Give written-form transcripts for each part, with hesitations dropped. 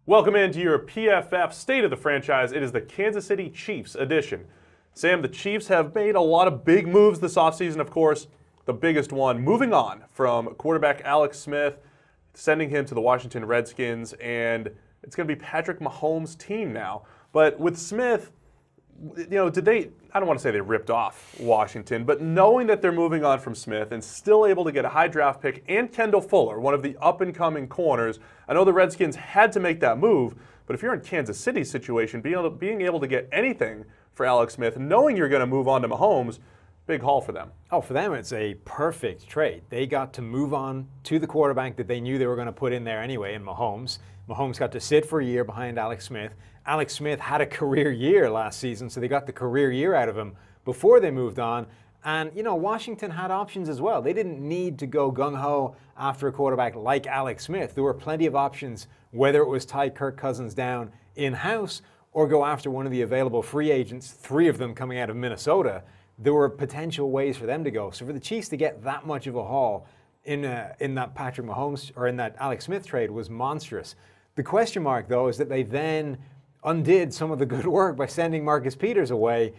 Welcome into your PFF State of the Franchise. It is the Kansas City Chiefs edition. Sam, the Chiefs have made a lot of big moves this offseason, of course. The biggest one, moving on from quarterback Alex Smith, sending him to the Washington Redskins, and it's going to be Patrick Mahomes' team now. But with Smith, I don't want to say they ripped off Washington, but knowing that they're moving on from Smith and still able to get a high draft pick and Kendall Fuller, one of the up-and-coming corners, I know the Redskins had to make that move, but if you're in Kansas City's situation, being able to get anything for Alex Smith, knowing you're going to move on to Mahomes, big haul for them. Oh, for them, it's a perfect trade. They got to move on to the quarterback that they knew they were going to put in there anyway in Mahomes. Mahomes got to sit for a year behind Alex Smith. Alex Smith had a career year last season, so they got the career year out of him before they moved on. And, Washington had options as well. They didn't need to go gung-ho after a quarterback like Alex Smith. There were plenty of options, whether it was tie Kirk Cousins down in-house or go after one of the available free agents, 3 of them coming out of Minnesota. There were potential ways for them to go. So for the Chiefs to get that much of a haul in that Patrick Mahomes or in that Alex Smith trade was monstrous. The question mark, though, is that they then undid some of the good work by sending Marcus Peters away.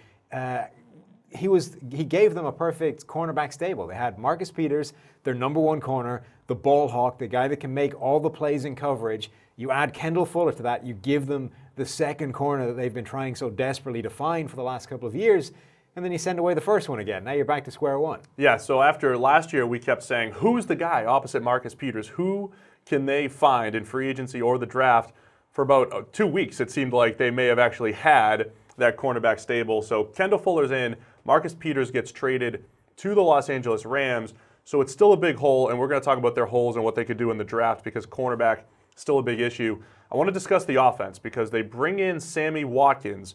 He gave them a perfect cornerback stable. They had Marcus Peters, their number 1 corner, the ball hawk, the guy that can make all the plays in coverage. You add Kendall Fuller to that, you give them the second corner that they've been trying so desperately to find for the last couple of years, and then you send away the first one again. Now you're back to square one. Yeah, so after last year, we kept saying, who's the guy opposite Marcus Peters? Who can they find in free agency or the draft? For about 2 weeks, it seemed like they may have actually had that cornerback stable. So Kendall Fuller's in. Marcus Peters gets traded to the Los Angeles Rams. So it's still a big hole, and we're going to talk about their holes and what they could do in the draft because cornerback still a big issue. I want to discuss the offense because they bring in Sammy Watkins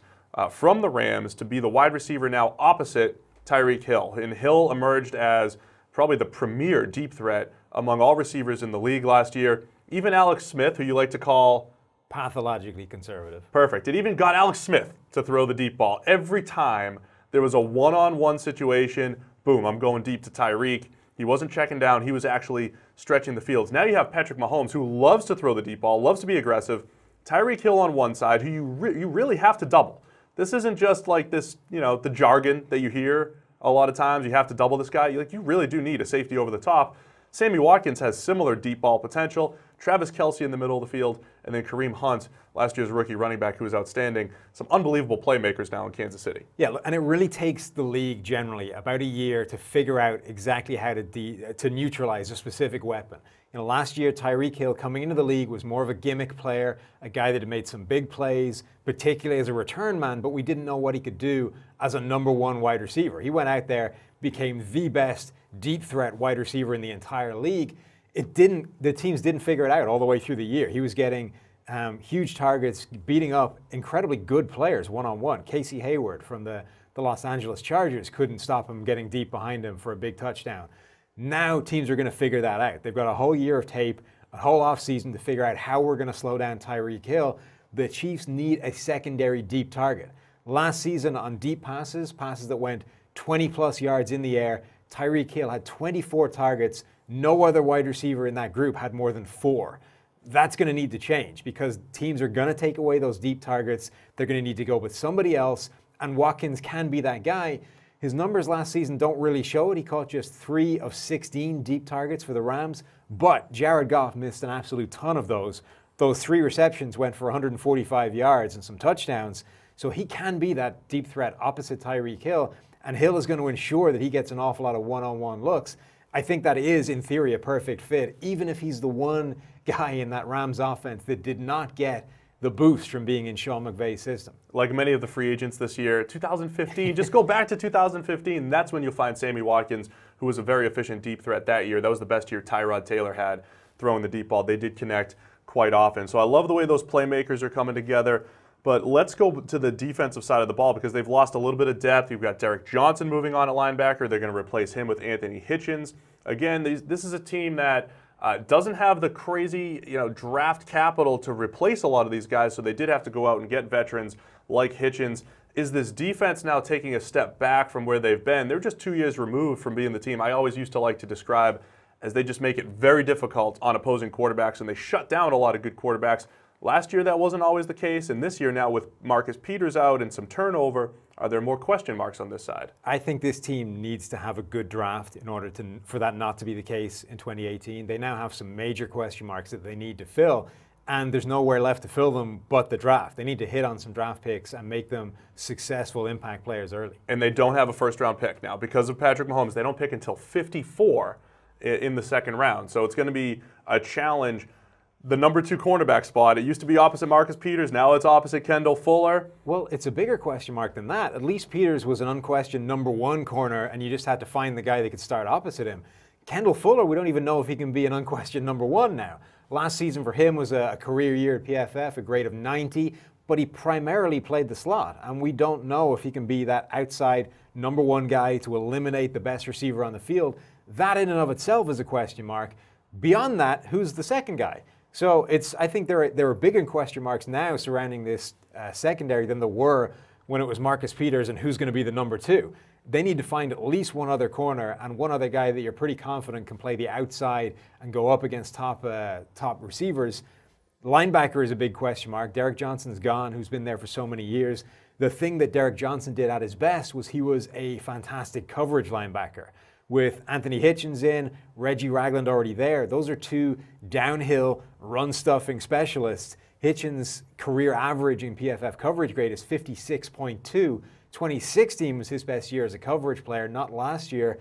from the Rams to be the wide receiver now opposite Tyreek Hill. And Hill emerged as probably the premier deep threat among all receivers in the league last year. Even Alex Smith, who you like to call pathologically conservative. Perfect. It even got Alex Smith to throw the deep ball. Every time there was a one-on-one situation, boom, I'm going deep to Tyreek. He wasn't checking down. He was actually stretching the fields. Now you have Patrick Mahomes, who loves to throw the deep ball, loves to be aggressive. Tyreek Hill on one side, who you really have to double. This isn't just like this, the jargon that you hear a lot of times. You have to double this guy. You really do need a safety over the top. Sammy Watkins has similar deep ball potential. Travis Kelce in the middle of the field, and then Kareem Hunt, last year's rookie running back who was outstanding. Some unbelievable playmakers now in Kansas City. Yeah, and it really takes the league generally about a year to figure out exactly how to neutralize a specific weapon. Last year, Tyreek Hill coming into the league was more of a gimmick player, a guy that had made some big plays, particularly as a return man, but we didn't know what he could do as a number 1 wide receiver. He went out there, became the best deep threat wide receiver in the entire league. The teams didn't figure it out all the way through the year. He was getting huge targets, beating up incredibly good players one-on-one. Casey Hayward from the Los Angeles Chargers couldn't stop him getting deep behind him for a big touchdown. Now teams are going to figure that out. They've got a whole year of tape, a whole offseason to figure out how we're going to slow down Tyreek Hill. The Chiefs need a secondary deep target. Last season on deep passes that went 20-plus yards in the air, Tyreek Hill had 24 targets. No other wide receiver in that group had more than 4. That's going to need to change because teams are going to take away those deep targets. They're going to need to go with somebody else, and Watkins can be that guy. His numbers last season don't really show it. He caught just 3 of 16 deep targets for the Rams, but Jared Goff missed an absolute ton of those. Those 3 receptions went for 145 yards and some touchdowns, so he can be that deep threat opposite Tyreek Hill, and Hill is going to ensure that he gets an awful lot of one-on-one looks. I think that is, in theory, a perfect fit, even if he's the one guy in that Rams offense that did not get the boost from being in Sean McVay's system. Like many of the free agents this year, 2015, just go back to 2015. That's when you'll find Sammy Watkins, who was a very efficient deep threat that year. That was the best year Tyrod Taylor had throwing the deep ball. They did connect quite often. So I love the way those playmakers are coming together. But let's go to the defensive side of the ball because they've lost a little bit of depth. You've got Derrick Johnson moving on at linebacker. They're going to replace him with Anthony Hitchens. Again, this is a team that doesn't have the crazy draft capital to replace a lot of these guys, so they did have to go out and get veterans like Hitchens. Is this defense now taking a step back from where they've been? They're just 2 years removed from being the team I always used to like to describe as they just make it very difficult on opposing quarterbacks, and they shut down a lot of good quarterbacks Last year that wasn't always the case, and this year now with Marcus Peters out and some turnover, are there more question marks on this side? I think this team needs to have a good draft in order for that not to be the case in 2018. They now have some major question marks that they need to fill, and there's nowhere left to fill them but the draft. They need to hit on some draft picks and make them successful impact players early. And they don't have a first-round pick now. Because of Patrick Mahomes, they don't pick until 54 in the second round. So it's going to be a challenge. The number 2 cornerback spot, it used to be opposite Marcus Peters, now it's opposite Kendall Fuller. Well, it's a bigger question mark than that. At least Peters was an unquestioned number 1 corner, and you just had to find the guy that could start opposite him. Kendall Fuller, we don't even know if he can be an unquestioned number 1 now. Last season for him was a career year at PFF, a grade of 90, but he primarily played the slot, and we don't know if he can be that outside number 1 guy to eliminate the best receiver on the field. That in and of itself is a question mark. Beyond that, who's the second guy? So I think there are bigger question marks now surrounding this secondary than there were when it was Marcus Peters and who's going to be the number 2. They need to find at least one other corner and one other guy that you're pretty confident can play the outside and go up against top receivers. Linebacker is a big question mark. Derrick Johnson's gone, who's been there for so many years. The thing that Derrick Johnson did at his best was he was a fantastic coverage linebacker. With Anthony Hitchens in, Reggie Ragland already there, those are 2 downhill run-stuffing specialists. Hitchens' career average in PFF coverage grade is 56.2. 2016 was his best year as a coverage player, not last year.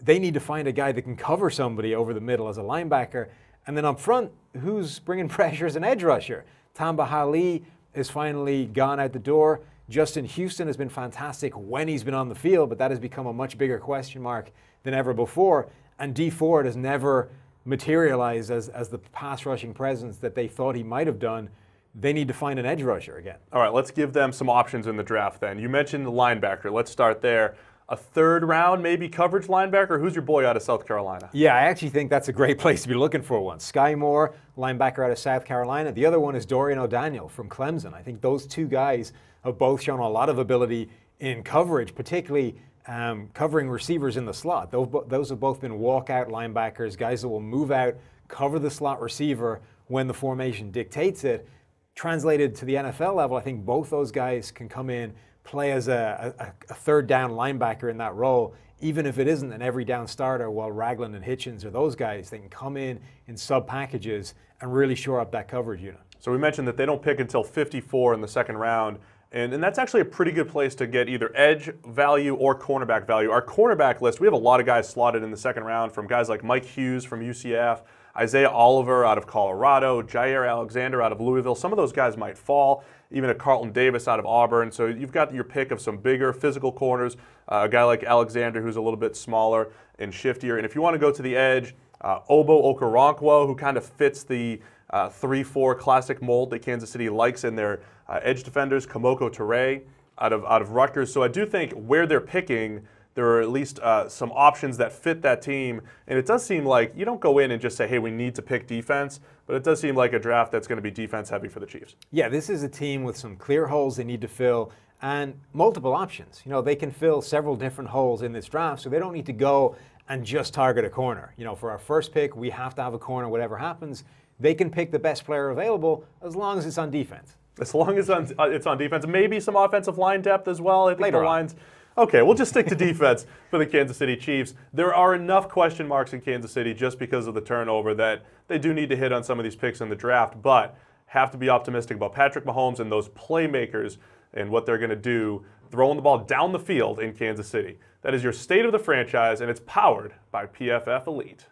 They need to find a guy that can cover somebody over the middle as a linebacker. And then up front, who's bringing pressure as an edge rusher? Tamba Hali is finally gone out the door. Justin Houston has been fantastic when he's been on the field, but that has become a much bigger question mark than ever before. And Dee Ford has never materialized as the pass rushing presence that they thought he might have done. They need to find an edge rusher again. All right, let's give them some options in the draft then. You mentioned the linebacker. Let's start there. A 3rd round, maybe coverage linebacker? Who's your boy out of South Carolina? Yeah, I actually think that's a great place to be looking for one. Sky Moore, linebacker out of South Carolina. The other one is Dorian O'Daniel from Clemson. I think those 2 guys have both shown a lot of ability in coverage, particularly covering receivers in the slot. Those have both been walkout linebackers, guys that will move out, cover the slot receiver when the formation dictates it. Translated to the NFL level, I think both those guys can come in, play as a 3rd down linebacker in that role, even if it isn't an every down starter, while Ragland and Hitchens are those guys. They can come in sub packages and really shore up that coverage unit. So we mentioned that they don't pick until 54 in the second round. And that's actually a pretty good place to get either edge value or cornerback value. Our cornerback list, we have a lot of guys slotted in the second round, from guys like Mike Hughes from UCF, Isaiah Oliver out of Colorado, Jair Alexander out of Louisville. Some of those guys might fall, even a Carlton Davis out of Auburn. So you've got your pick of some bigger physical corners, a guy like Alexander who's a little bit smaller and shiftier. And if you want to go to the edge, Obo Okoronkwo, who kind of fits the 3-4 classic mold that Kansas City likes in their edge defenders, Kamoko Toure out of Rutgers. So I do think where they're picking, there are at least some options that fit that team. And it does seem like you don't go in and just say, hey, we need to pick defense, but it does seem like a draft that's going to be defense heavy for the Chiefs. Yeah, this is a team with some clear holes they need to fill and multiple options. You know, they can fill several different holes in this draft, so they don't need to go and just target a corner. You know, for our first pick, we have to have a corner whatever happens. They can pick the best player available as long as it's on defense. As long as it's on defense. Maybe some offensive line depth as well. I think Later the lines. Okay, we'll just stick to defense for the Kansas City Chiefs. There are enough question marks in Kansas City just because of the turnover that they do need to hit on some of these picks in the draft, but have to be optimistic about Patrick Mahomes and those playmakers and what they're going to do throwing the ball down the field in Kansas City. That is your state of the franchise, and it's powered by PFF Elite.